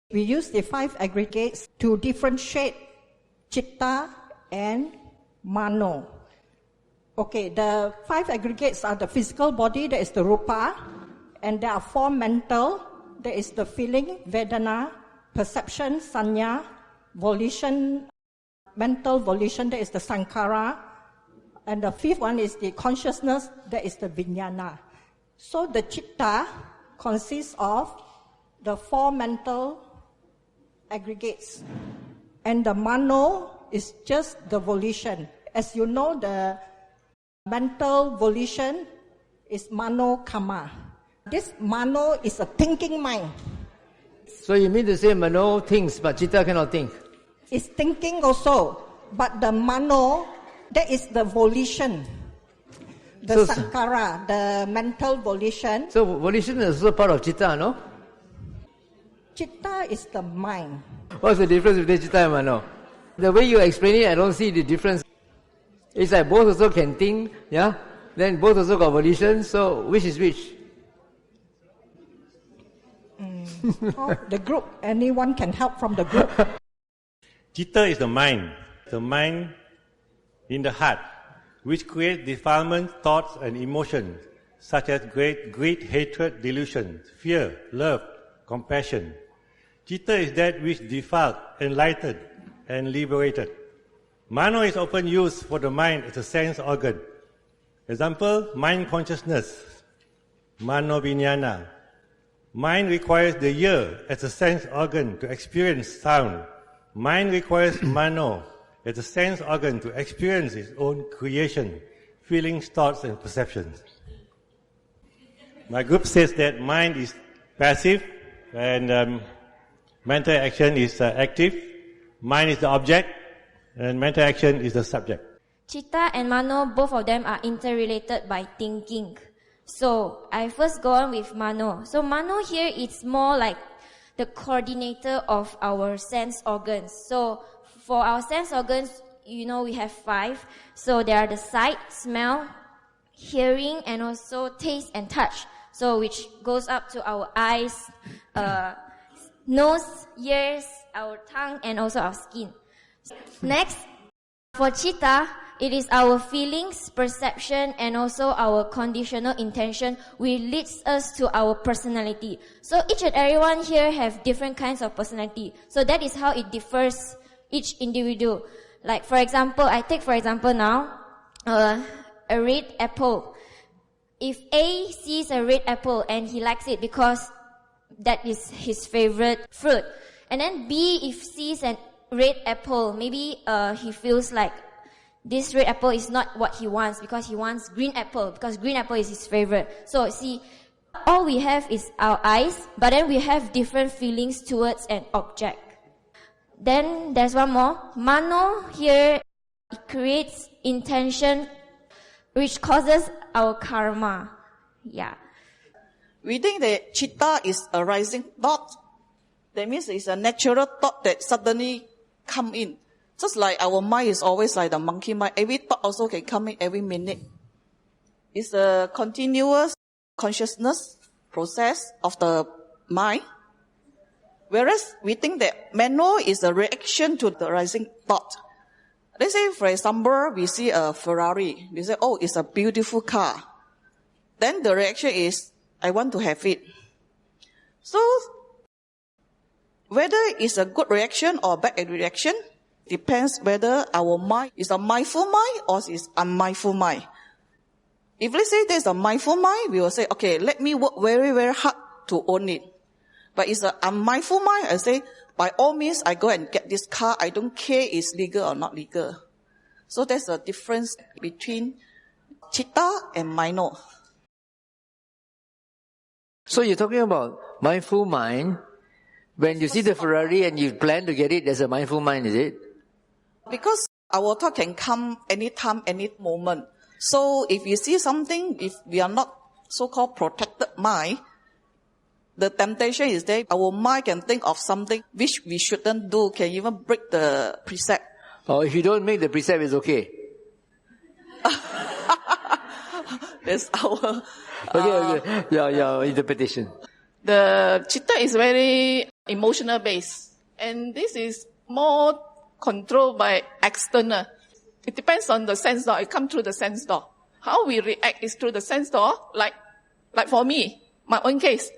We use the 5 aggregates to differentiate citta and mano. Okay, the 5 aggregates are the physical body, that is the rupa, and there are 4 mental, that is the feeling, vedana, perception, sanya, volition, mental volition, that is the sankhara, and the 5th one is the consciousness, that is the vijnana. So the citta consists of the 4 mental aggregates, and the mano is just the volition. As you know, the mental volition is manokamma. This mano is a thinking mind. So you mean to say mano thinks, but citta cannot think? It's thinking also, but the mano, that is the volition. The sankhara, the mental volition. So volition is also part of citta, no? Citta is the mind. What's the difference between citta and mano? The way you explain it, I don't see the difference. It's like both also can think, yeah? Then both also got volition, so which is which? The group, anyone can help from the group. Citta is the mind in the heart, which creates defilement, thoughts and emotions, such as greed, hatred, delusion, fear, love, compassion. Citta is that which defiled, enlightened, and liberated. Mano is often used for the mind as a sense organ. Example, mind consciousness, mano vijnana. Mind requires the ear as a sense organ to experience sound. Mind requires mano as a sense organ to experience its own creation, feelings, thoughts, and perceptions. My group says that mind is passive and mental action is active. Mind is the object and mental action is the subject. Citta and mano, both of them are interrelated by thinking. So I first go on with mano. So mano here is more like the coordinator of our sense organs. So for our sense organs, you know, we have 5. So there are the sight, smell, hearing, and also taste and touch. So which goes up to our eyes, nose, ears, our tongue, and also our skin. Next, for citta, it is our feelings, perception, and also our conditional intention which leads us to our personality. So each and everyone here have different kinds of personality. So that is how it differs each individual. Like for example, I take for example now, a red apple. If A sees a red apple and he likes it because that is his favorite fruit. And then B, if sees a red apple, maybe he feels like this red apple is not what he wants because he wants green apple because green apple is his favorite. So see, all we have is our eyes, but then we have different feelings towards an object. Then there's one more. Mano here, it creates intention which causes our karma. Yeah. We think that citta is a rising thought. That means it's a natural thought that suddenly come in. Just like our mind is always like the monkey mind. Every thought also can come in every minute. It's a continuous consciousness process of the mind. Whereas we think that mano is a reaction to the rising thought. Let's say, for example, we see a Ferrari. We say, oh, it's a beautiful car. Then the reaction is, I want to have it. So, whether it's a good reaction or bad reaction, depends whether our mind is a mindful mind or is unmindful mind. If let's say there's a mindful mind, we will say, okay, let me work very, very hard to own it. But it's an unmindful mind, I say, by all means, I go and get this car. I don't care it's legal or not legal. So there's a difference between citta and mano. So you're talking about mindful mind. When you see the Ferrari and you plan to get it, there's a mindful mind, is it? Because our thought can come anytime, any moment. So if you see something, if we are not so-called protected mind, the temptation is there. Our mind can think of something which we shouldn't do, can even break the precept. Or if you don't make the precept, it's okay. That's our... Okay. Your interpretation. The citta is very emotional base. And this is more controlled by external. It depends on the sense door. It comes through the sense door. How we react is through the sense door. Like for me, my own case,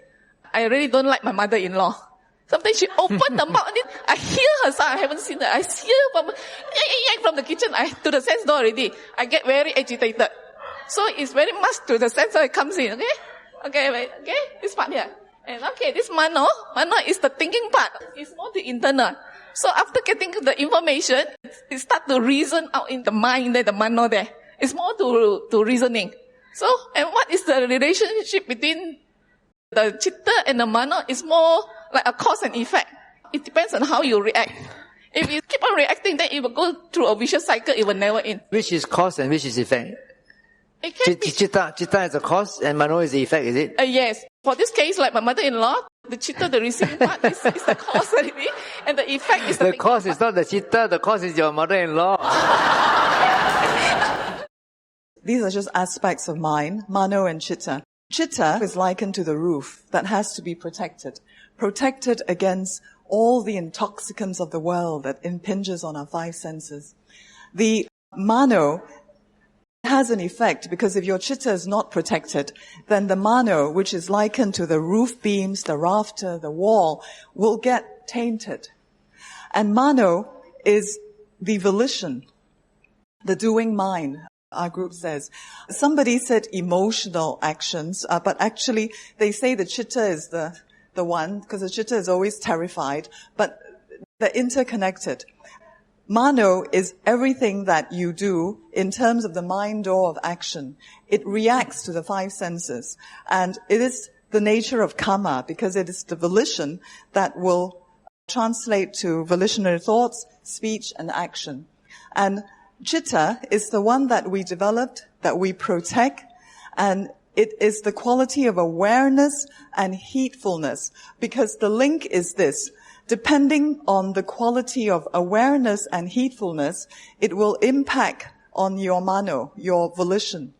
I really don't like my mother-in-law. Sometimes she opened the mouth, and I hear her sound. I haven't seen her. I hear from the kitchen to the sense door already. I get very agitated. So it's very much to the sense door it comes in. Okay, this part here. And okay, this mano is the thinking part. It's more the internal. So after getting the information, it starts to reason out in the mind there, the mano there. It's more to reasoning. So, and what is the relationship between the citta and the mano? Is more like a cause and effect. It depends on how you react. If you keep on reacting, then it will go through a vicious cycle. It will never end. Which is cause and which is effect? It can be. Citta is the cause and mano is the effect, is it? Yes. For this case, like my mother-in-law, the citta, the receiving part, is the cause already, and the effect is the cause is not the citta, the cause is your mother-in-law. These are just aspects of mind, mano and citta. Citta is likened to the roof that has to be protected against all the intoxicants of the world that impinges on our five senses. The mano has an effect because if your citta is not protected, then the mano, which is likened to the roof beams, the rafter, the wall, will get tainted. And mano is the volition, the doing mind. Our group says. Somebody said emotional actions, but actually they say the citta is the one, because the citta is always terrified, but they're interconnected. Mano is everything that you do in terms of the mind door of action. It reacts to the five senses. And it is the nature of kamma, because it is the volition that will translate to volitionary thoughts, speech, and action. And citta is the one that we developed, that we protect, and it is the quality of awareness and heedfulness, because the link is this. Depending on the quality of awareness and heedfulness, it will impact on your mano, your volition.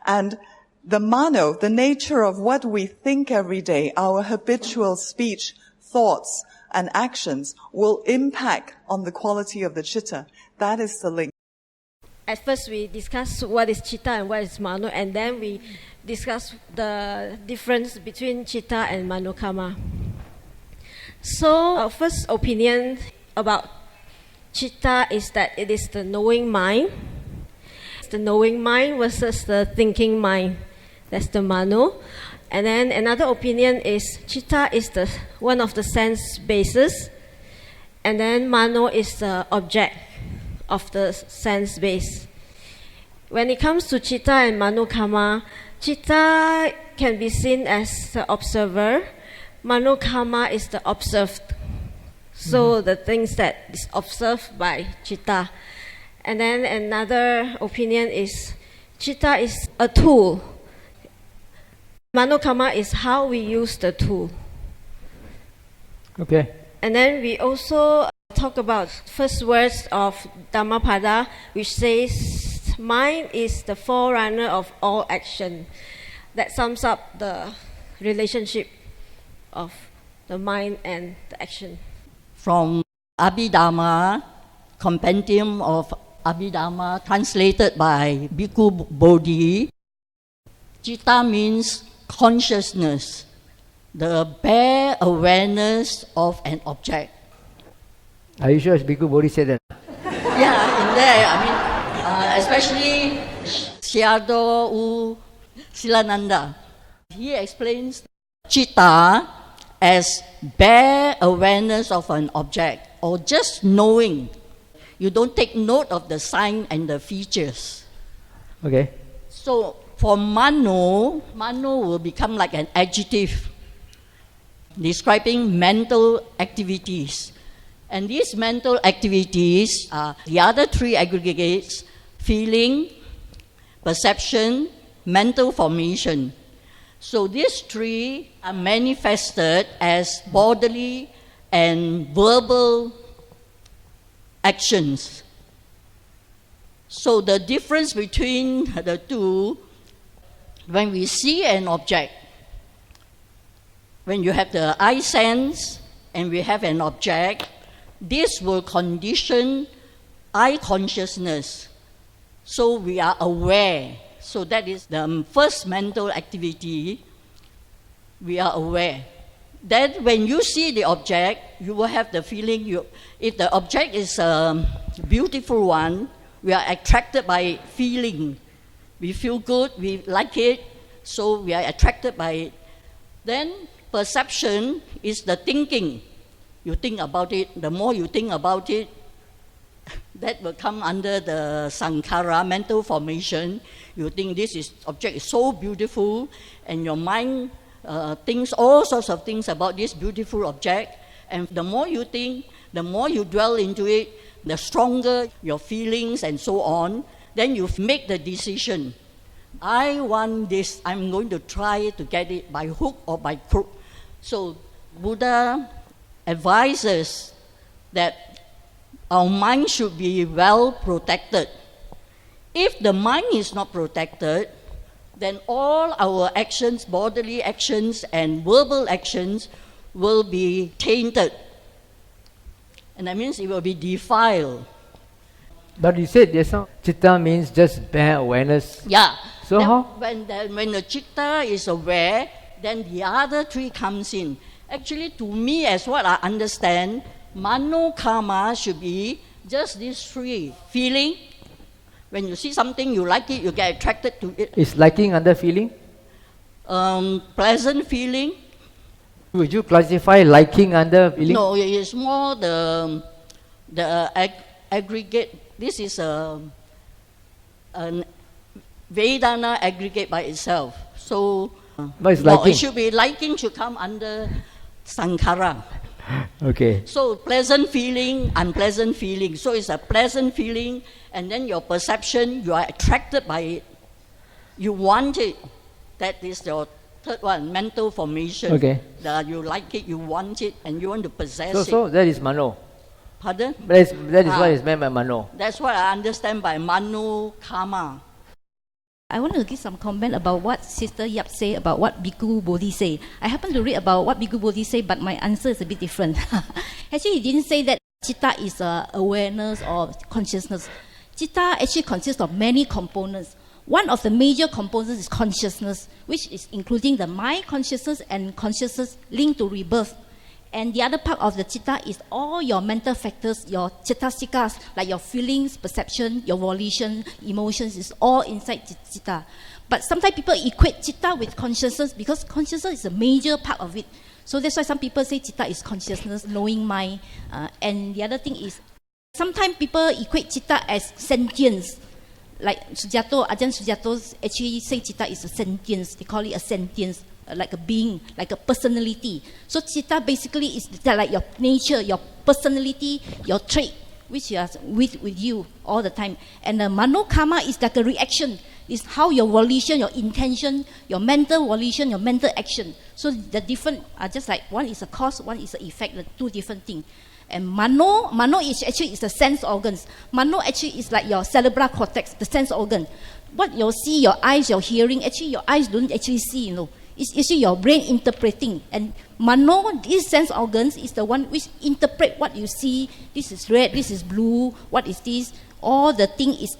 And the mano, the nature of what we think every day, our habitual speech, thoughts, and actions will impact on the quality of the citta. That is the link. At first, we discuss what is citta and what is mano, and then we discuss the difference between citta and manokamma. So, our first opinion about citta is that it is the knowing mind. It's the knowing mind versus the thinking mind. That's the mano. And then another opinion is citta is one of the sense bases, and then mano is the object of the sense base. When it comes to citta and manokamma, citta can be seen as the observer, manokamma is the observed. So the things that is observed by citta. And then another opinion is citta is a tool. Manokamma is how we use the tool. Okay. And then we also talk about first words of Dhammapada, which says, mind is the forerunner of all action. That sums up the relationship of the mind and the action. From Abhidhamma, Compendium of Abhidhamma, translated by Bhikkhu Bodhi, citta means consciousness, the bare awareness of an object. Are you sure Bhikkhu Bodhi said that? Yeah, in there, especially Sayadaw U Silananda. He explains citta as bare awareness of an object, or just knowing. You don't take note of the sign and the features. Okay. So for mano will become like an adjective describing mental activities. And these mental activities are the other three aggregates: feeling, perception, mental formation. So these three are manifested as bodily and verbal actions. So the difference between the two, when we see an object, when you have the eye sense and we have an object, this will condition eye consciousness. So we are aware. So that is the first mental activity. We are aware. Then when you see the object, you will have the feeling, if the object is a beautiful one, we are attracted by feeling. We feel good, we like it, so we are attracted by it. Then perception is the thinking. You think about it. The more you think about it, that will come under the sankhara, mental formation. You think this object is so beautiful, and your mind thinks all sorts of things about this beautiful object. And the more you think, the more you dwell into it, the stronger your feelings and so on. Then you make the decision. I want this. I'm going to try to get it by hook or by crook. So Buddha advises that our mind should be well protected. If the mind is not protected, then all our actions, bodily actions and verbal actions, will be tainted. And that means it will be defiled. But you said just now, citta means just bare awareness. Yeah. So then how? When the citta is aware, then the other three comes in. Actually, to me, as what I understand, manokamma should be just these three. Feeling. When you see something, you like it, you get attracted to it. Is liking under feeling? Pleasant feeling. Would you classify liking under feeling? No, it is more the aggregate. This is an Vedana aggregate by itself. So, What is liking? it should be liking should come under sankhara. Okay. So pleasant feeling, unpleasant feeling. So it's a pleasant feeling, and then your perception, you are attracted by it. You want it. That is your third one, mental formation. Okay. You like it, you want it, and you want to possess it. So that is mano. Pardon? That is what is meant by mano. That's what I understand by manokamma. I want to give some comment about what Sister Yap say about what Bhikkhu Bodhi say. I happen to read about what Bhikkhu Bodhi say, but my answer is a bit different. Actually, he didn't say that citta is awareness or consciousness. Citta actually consists of many components. One of the major components is consciousness, which is including the mind consciousness and consciousness linked to rebirth. And the other part of the citta is all your mental factors, your cittasikas, like your feelings, perception, your volition, emotions, is all inside citta. But sometimes people equate citta with consciousness because consciousness is a major part of it. So that's why some people say citta is consciousness, knowing mind. And the other thing is, sometimes people equate citta as sentience. Like Sujato, Ajahn Sujato actually say citta is a sentience. They call it a sentience. Like a being, like a personality. So citta basically is like your nature, your personality, your trait, which is with you all the time. And the manokamma is like a reaction. It's how your volition, your intention, your mental volition, your mental action. So the different are just like one is a cause, one is an effect, the two different things. And mano is actually is the sense organs. Mano actually is like your cerebral cortex, the sense organ. What you see, your eyes, your hearing, actually your eyes don't actually see, It's actually your brain interpreting. And mano, these sense organs, is the one which interpret what you see. This is red, this is blue, what is this? All the thing is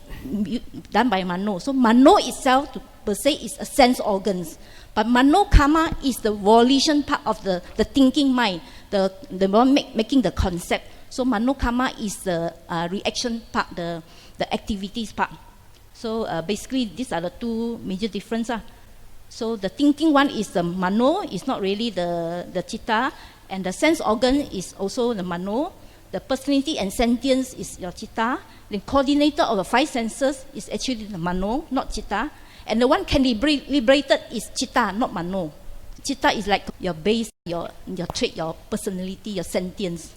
done by mano. So mano itself, per se, is a sense organs. But manokamma is the volition part of the thinking mind, the one making the concept. So manokamma is the reaction part, the activities part. So basically, these are the two major differences. So the thinking one is the mano, is not really the citta, and the sense organ is also the mano. The personality and sentience is your citta. The coordinator of the five senses is actually the mano, not citta. And the one can be liberated is citta, not mano. Citta is like your base, your trait, your personality, your sentience.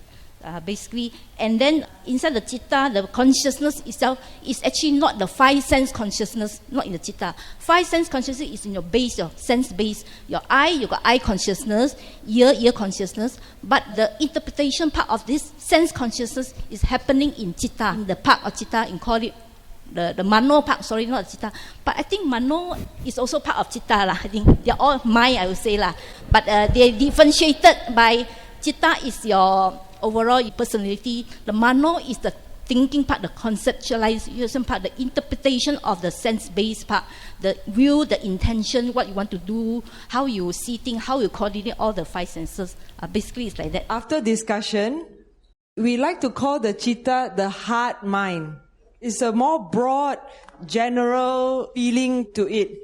Basically, and then inside the citta, the consciousness itself is actually not the five sense consciousness, not in the citta. Five sense consciousness is in your base, your sense base. Your eye, you got eye consciousness, ear consciousness. But the interpretation part of this sense consciousness is happening in citta, in the part of citta, and call it the mano part. Sorry, not the citta. But I think mano is also part of citta lah. I think they're all mind, I would say lah. But they differentiated by Citta is your overall personality. The mano is the thinking part, the conceptualization part, the interpretation of the sense-based part, the will, the intention, what you want to do, how you see things, how you coordinate all the five senses. Basically, it's like that. After discussion, we like to call the citta the heart mind. It's a more broad, general feeling to it.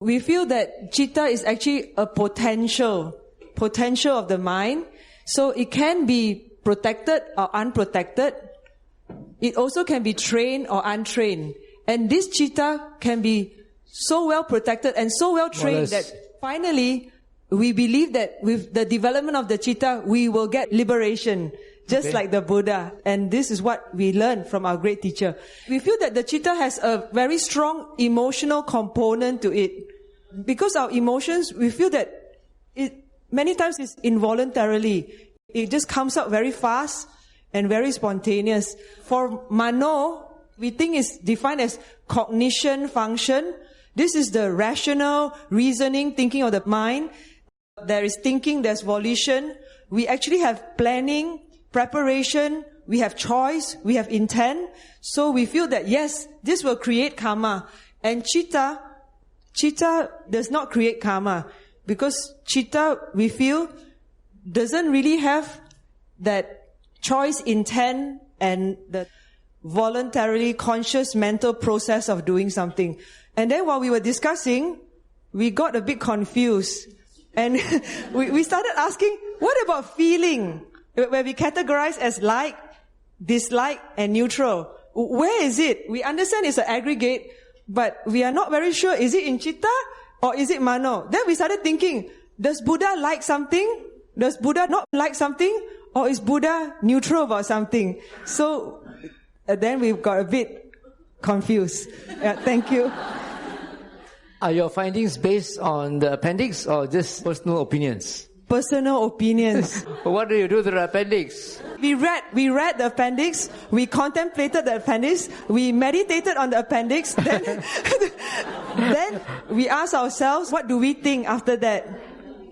We feel that citta is actually a potential of the mind. So it can be protected or unprotected. It also can be trained or untrained. And this citta can be so well protected and so well trained that finally we believe that with the development of the citta, we will get liberation, just like the Buddha. And this is what we learned from our great teacher. We feel that the citta has a very strong emotional component to it. Because our emotions, we feel that it many times it's involuntarily. It just comes out very fast and very spontaneous. For mano, we think it's defined as cognition function. This is the rational, reasoning, thinking of the mind. There is thinking, there's volition. We actually have planning, preparation, we have choice, we have intent. So we feel that yes, this will create karma. And citta does not create karma. Because citta, we feel, doesn't really have that choice, intent, and the voluntarily conscious mental process of doing something. And then while we were discussing, we got a bit confused. And we started asking, what about feeling? Where we categorize as like, dislike, and neutral. Where is it? We understand it's an aggregate, but we are not very sure, is it in citta or is it mano? Then we started thinking, does Buddha like something? Does Buddha not like something? Or is Buddha neutral about something? So then we got a bit confused. Thank you. Are your findings based on the appendix or just personal opinions? Personal opinions. What do you do to the appendix? We read the appendix, we contemplated the appendix, we meditated on the appendix, then we asked ourselves, what do we think after that?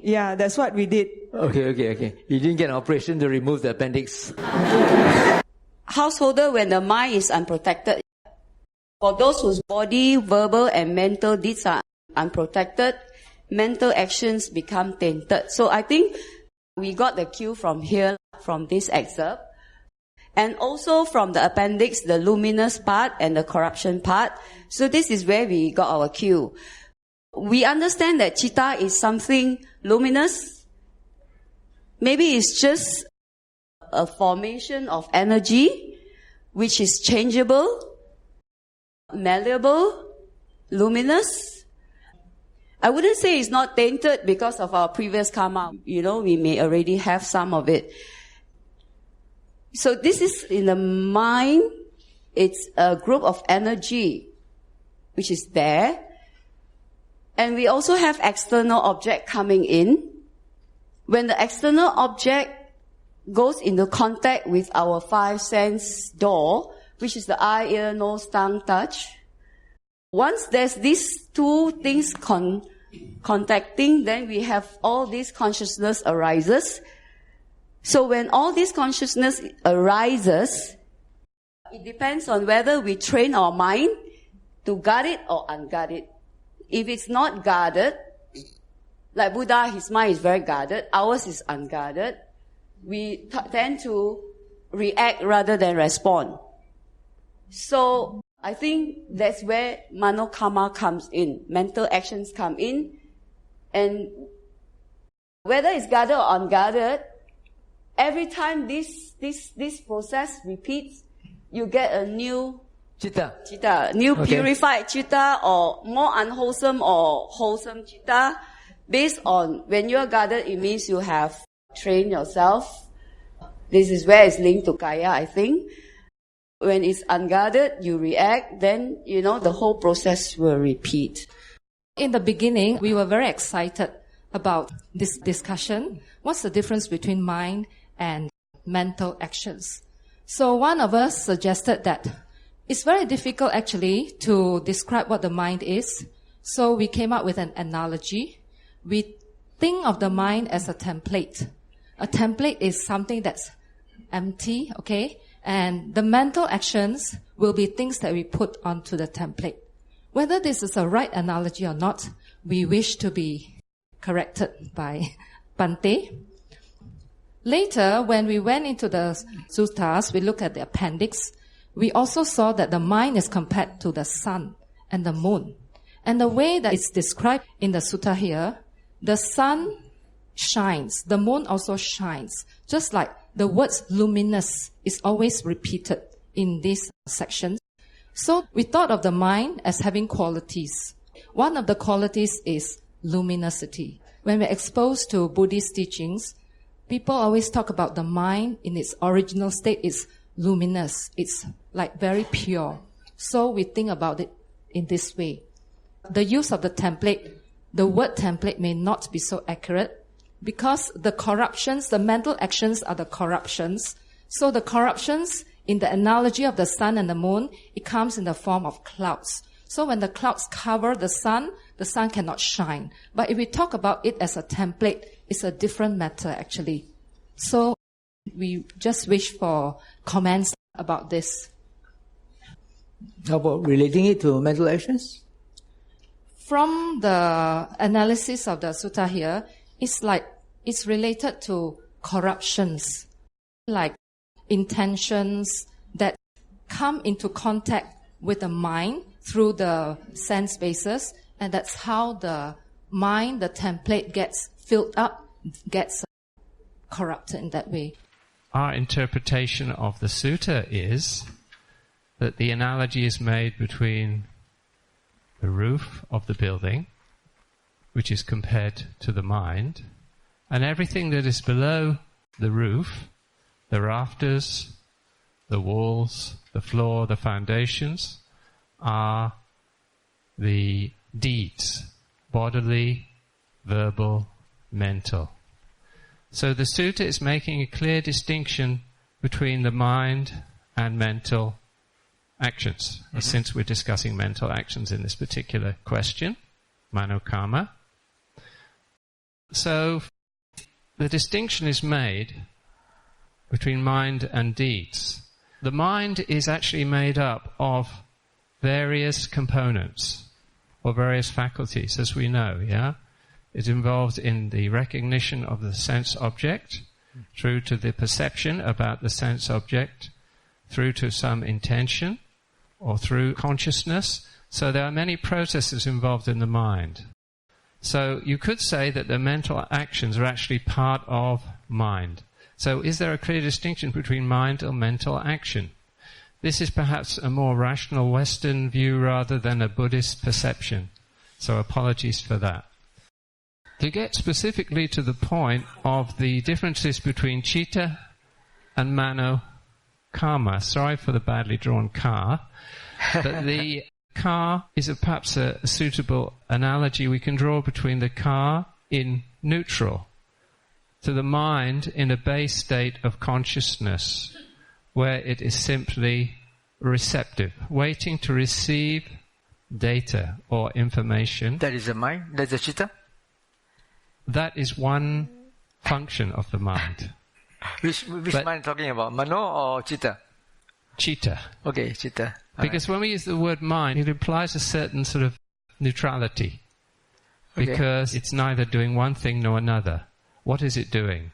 Yeah, that's what we did. Okay. You didn't get an operation to remove the appendix. Householder, when the mind is unprotected, for those whose body, verbal and mental deeds are unprotected, mental actions become tainted. So I think we got the cue from here, from this excerpt. And also from the appendix, the luminous part and the corruption part. So this is where we got our cue. We understand that citta is something luminous. Maybe it's just a formation of energy which is changeable, malleable, luminous. I wouldn't say it's not tainted because of our previous karma. We may already have some of it. So this is in the mind. It's a group of energy which is there. And we also have external object coming in. When the external object goes into contact with our five sense door, which is the eye, ear, nose, tongue, touch. Once there's these two things contacting, then we have all this consciousness arises. So when all this consciousness arises, it depends on whether we train our mind to guard it or unguard it. If it's not guarded, like Buddha, his mind is very guarded, ours is unguarded, we tend to react rather than respond. So I think that's where manokamma comes in. Mental actions come in. And whether it's guarded or unguarded, every time this process repeats, you get a new citta, new purified citta, or more unwholesome or wholesome citta. Based on when you're guarded, it means you have trained yourself. This is where it's linked to kaya, I think. When it's unguarded, you react, then, the whole process will repeat. In the beginning, we were very excited about this discussion. What's the difference between mind and mental actions? So one of us suggested that it's very difficult actually to describe what the mind is. So we came up with an analogy. We think of the mind as a template. A template is something that's empty, okay? And the mental actions will be things that we put onto the template. Whether this is a right analogy or not, we wish to be corrected by Bante. Later, when we went into the suttas, we looked at the appendix, we also saw that the mind is compared to the sun and the moon. And the way that it's described in the sutta here, the sun shines, the moon also shines. Just like the words luminous is always repeated in this section. So we thought of the mind as having qualities. One of the qualities is luminosity. When we're exposed to Buddhist teachings, people always talk about the mind in its original state is luminous. It's like very pure. So we think about it in this way. The use of the template, the word template may not be so accurate because the corruptions, the mental actions are the corruptions. So the corruptions in the analogy of the sun and the moon, it comes in the form of clouds. So when the clouds cover the sun cannot shine. But if we talk about it as a template, it's a different matter actually. So we just wish for comments about this. How about relating it to mental actions? From the analysis of the sutta here, it's related to corruptions, like intentions that come into contact with the mind through the sense bases, and that's how the mind, the template gets filled up, gets corrupted in that way. Our interpretation of the sutta is that the analogy is made between the roof of the building, which is compared to the mind, and everything that is below the roof, the rafters, the walls, the floor, the foundations, are the deeds, bodily, verbal, mental. So the sutta is making a clear distinction between the mind and mental actions, since we're discussing mental actions in this particular question, manokamma. So the distinction is made between mind and deeds. The mind is actually made up of various components or various faculties, as we know, yeah? It's involved in the recognition of the sense object, through to the perception about the sense object, through to some intention, or through consciousness. So there are many processes involved in the mind. So you could say that the mental actions are actually part of mind. So is there a clear distinction between mind and mental action? This is perhaps a more rational Western view rather than a Buddhist perception. So apologies for that. To get specifically to the point of the differences between citta and manokamma, sorry for the badly drawn car, but the car is perhaps a suitable analogy we can draw between the car in neutral to the mind in a base state of consciousness, where it is simply receptive, waiting to receive data or information. That is the mind? That's the citta? That is one function of the mind. Which mind talking about? Mano or citta? Citta. Okay, citta. Because when we use the word mind, it implies a certain sort of neutrality. Because it's neither doing one thing nor another. What is it doing?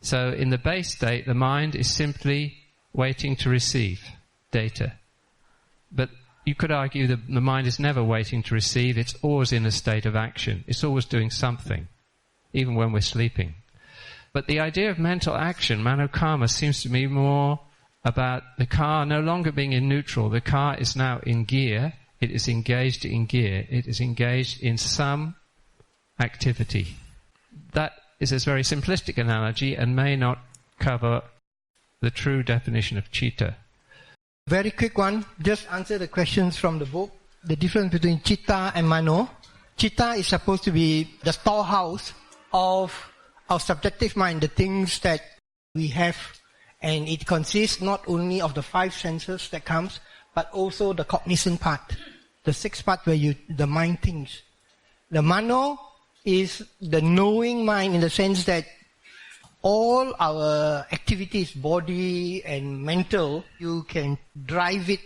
So in the base state, the mind is simply waiting to receive data. But you could argue that the mind is never waiting to receive, it's always in a state of action. It's always doing something, even when we're sleeping. But the idea of mental action, manokamma, seems to me more about the car no longer being in neutral. The car is now in gear. It is engaged in gear. It is engaged in some activity. That is a very simplistic analogy and may not cover the true definition of citta. Very quick one. Just answer the questions from the book. The difference between citta and mano. Citta is supposed to be the storehouse of our subjective mind, the things that we have. And it consists not only of the five senses that comes, but also the cognizant part, the sixth part where the mind thinks. The mano is the knowing mind in the sense that all our activities, body and mental, you can drive it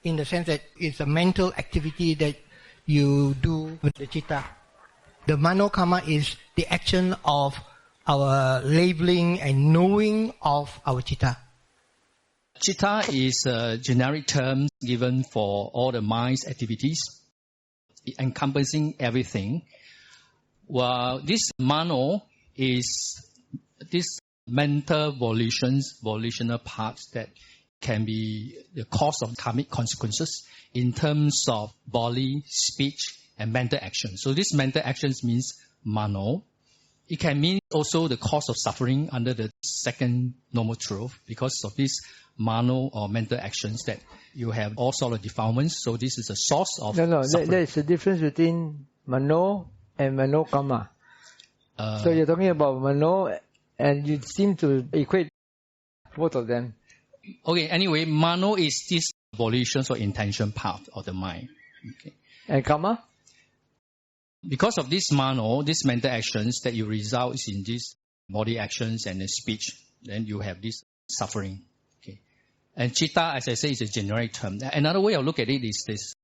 in the sense that it's a mental activity that you do with the citta. The manokamma is the action of our labeling and knowing of our citta. Citta is a generic term given for all the mind's activities, encompassing everything. While this mano is this mental volitional parts that can be the cause of karmic consequences in terms of body, speech, and mental action. So this mental actions means mano. It can mean also the cause of suffering under the second normal truth because of this mano or mental actions that you have all sort of defilements. So this is a source of suffering. There is a difference between mano and manokamma. So you're talking about mano and you seem to equate both of them. Okay, anyway, mano is this volition or intention part of the mind. Okay. And kamma? Because of this mano, these mental actions that you result in these body actions and the speech, then you have this suffering. Okay. And citta, as I say, is a generic term. Another way of look at it is this.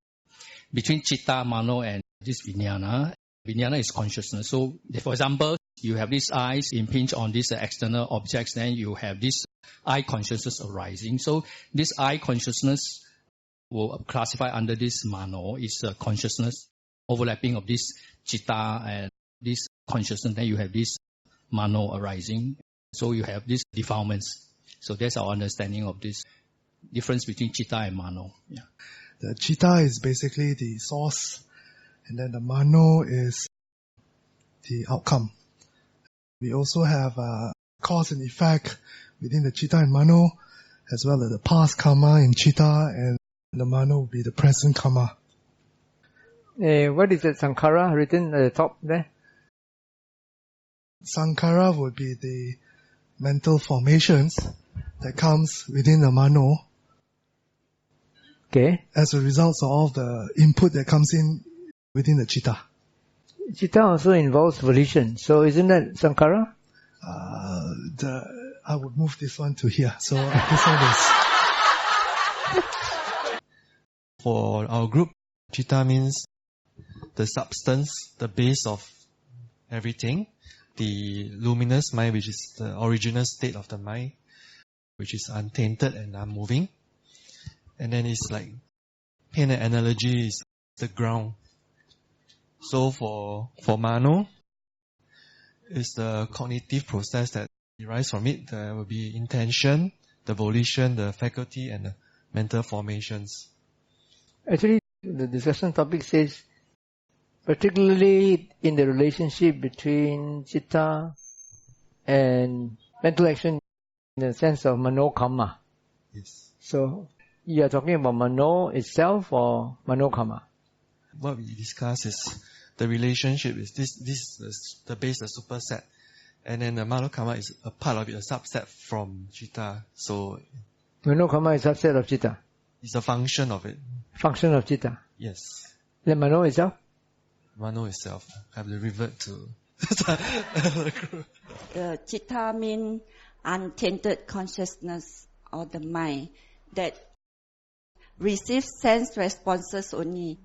Between citta, mano, and this vijnana. Vijnana is consciousness. So, for example, you have these eyes impinge on these external objects, then you have this eye consciousness arising. So, this eye consciousness will classify under this mano. It's a consciousness overlapping of this citta and this consciousness. Then you have this mano arising. So, you have these defilements. So, that's our understanding of this difference between citta and mano. Yeah. The citta is basically the source, and then the mano is the outcome. We also have cause and effect within the citta and mano, as well as the past karma in citta, and the mano will be the present karma. What is that sankhara written at the top there? Sankhara would be the mental formations that comes within the mano. Okay. As a result of all the input that comes in within the citta. Citta also involves volition. So isn't that sankhara? I would move this one to here. So this one is. For our group, citta means the substance, the base of everything. The luminous mind, which is the original state of the mind, which is untainted and unmoving. And then it's like, in an analogy, is the ground. So for mano, it's the cognitive process that derives from it. There will be intention, the volition, the faculty, and the mental formations. Actually, the discussion topic says, particularly in the relationship between citta and mental action in the sense of manokamma. Yes. So, you are talking about mano itself or manokamma? What we discuss is the relationship is this is the base, the superset. And then the manokamma is a part of it, a subset from citta. So manokamma is a subset of citta? It's a function of it. Function of citta? Yes. The mano itself? Mano itself. I have to revert to the citta means untainted consciousness or the mind that receives sense responses only.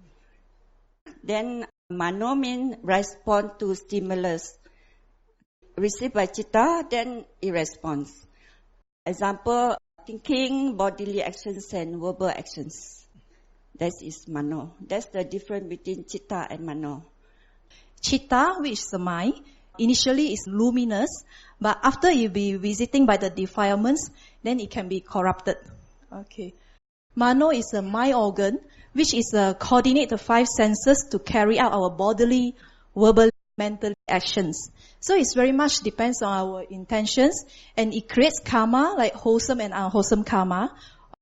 Then mano means respond to stimulus. Received by citta, then it responds. Example, thinking, bodily actions and verbal actions. That is mano. That's the difference between citta and mano. Citta, which is the mind, initially is luminous, but after you be visiting by the defilements, then it can be corrupted. Okay. Mano is a mind organ, which is coordinate the five senses to carry out our bodily, verbal, mental actions. So it's very much depends on our intentions, and it creates karma, like wholesome and unwholesome karma.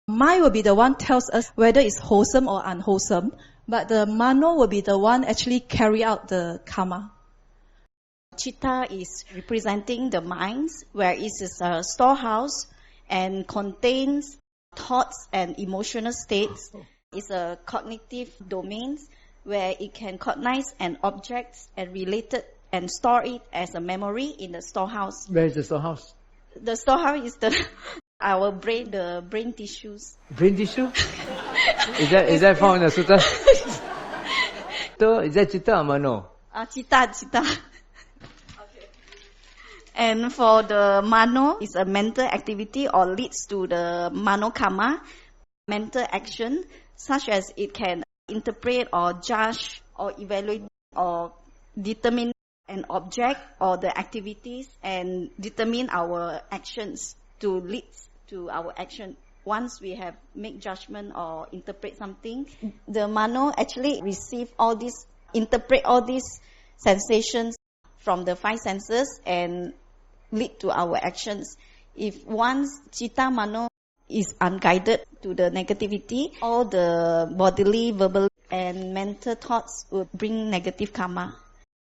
Mind will be the one tells us whether it's wholesome or unwholesome, but the mano will be the one actually carry out the karma. Citta is representing the minds, where it is a storehouse and contains thoughts and emotional states. It's a cognitive domain where it can cognize an object and related and store it as a memory in the storehouse. Where is the storehouse? The storehouse is our brain, the brain tissues. Brain tissue? Is that found in the sutta? So, is that citta or mano? Citta. And for the mano, it's a mental activity or leads to the manokamma, mental action, such as it can interpret or judge or evaluate or determine an object or the activities and determine our actions to lead to our action. Once we have make judgment or interpret something, the mano actually interpret all these sensations from the five senses and lead to our actions. If once citta mano is unguided to the negativity, all the bodily, verbal and mental thoughts will bring negative karma.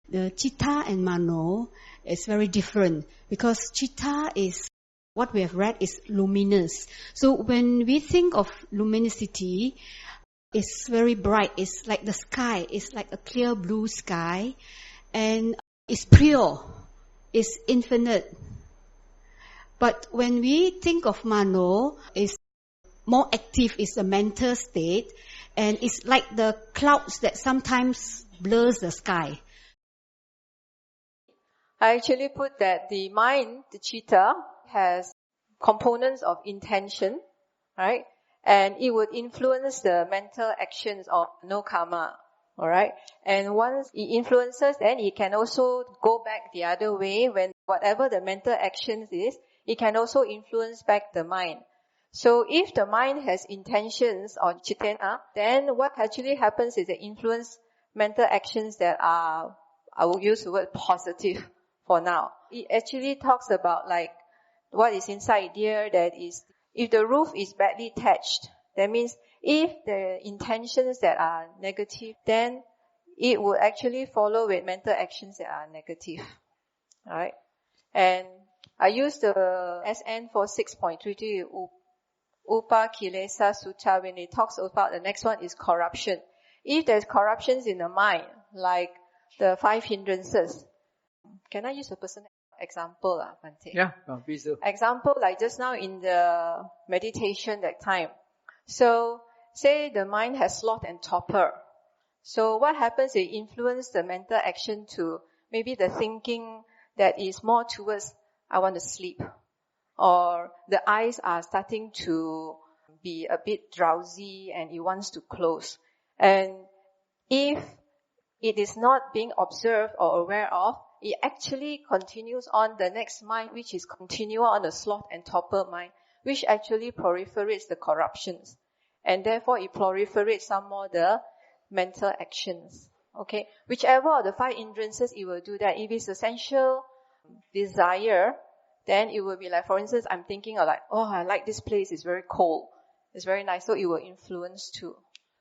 The citta and mano is very different because citta is, what we have read is luminous. So when we think of luminosity, it's very bright. It's like the sky. It's like a clear blue sky. And it's pure. It's infinite. But when we think of mano, it's more active. It's a mental state. And it's like the clouds that sometimes blurs the sky. I actually put that the mind, the citta, has components of intention, right? And it would influence the mental actions of manokamma, alright? And once it influences, then it can also go back the other way when whatever the mental actions is, it can also influence back the mind. So if the mind has intentions or citta, then what actually happens is it influence mental actions that are, I will use the word positive for now. It actually talks about like what is inside here, that is, if the roof is badly thatched, that means if the intentions that are negative, then it will actually follow with mental actions that are negative. Alright? And I use the SN for 6.33 Upa Kilesa Sutta when it talks about the next one is corruption. If there's corruptions in the mind, like the 5 hindrances, can I use a personal example, Bhante? Yeah, please do. Example, like just now in the meditation that time. So, say the mind has sloth and torpor. So what happens, it influences the mental action to maybe the thinking that is more towards, I want to sleep. Or the eyes are starting to be a bit drowsy and it wants to close. And if it is not being observed or aware of, it actually continues on the next mind, which is continual on the sloth and torpor mind, which actually proliferates the corruptions. And therefore it proliferates some more the mental actions. Okay? Whichever of the 5 hindrances, it will do that. If it's essential desire, then it will be like, for instance, I'm thinking of like, oh, I like this place, it's very cold. It's very nice, so it will influence too.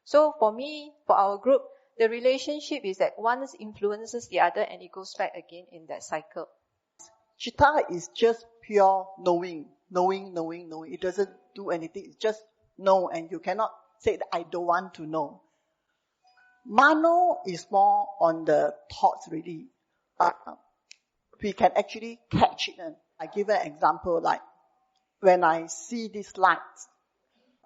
So for me, for our group, the relationship is that one influences the other and it goes back again in that cycle. Citta is just pure knowing. It doesn't do anything. It's just know, and you cannot say that I don't want to know. Mano is more on the thoughts really. We can actually catch it. I give an example, like when I see these lights,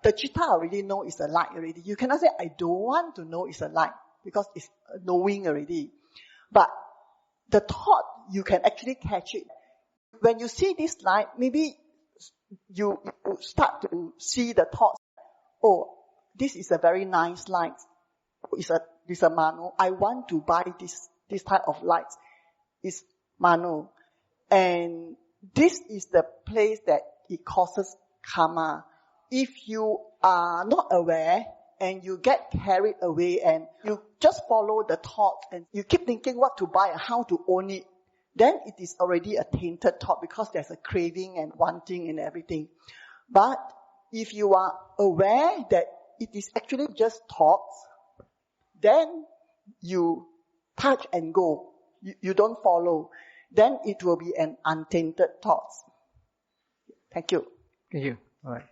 the citta already know it's a light already. You cannot say I don't want to know it's a light, because it's knowing already. But the thought, you can actually catch it. When you see this light, maybe you start to see the thoughts. Oh, this is a very nice light. This is a mano. I want to buy this type of lights. It's mano. And this is the place that it causes karma. If you are not aware and you get carried away and you just follow the thought and you keep thinking what to buy and how to own it, then it is already a tainted thought because there's a craving and wanting and everything. But if you are aware that it is actually just thoughts, then you touch and go. You don't follow. Then it will be an untainted thought. Thank you. Thank you. All right.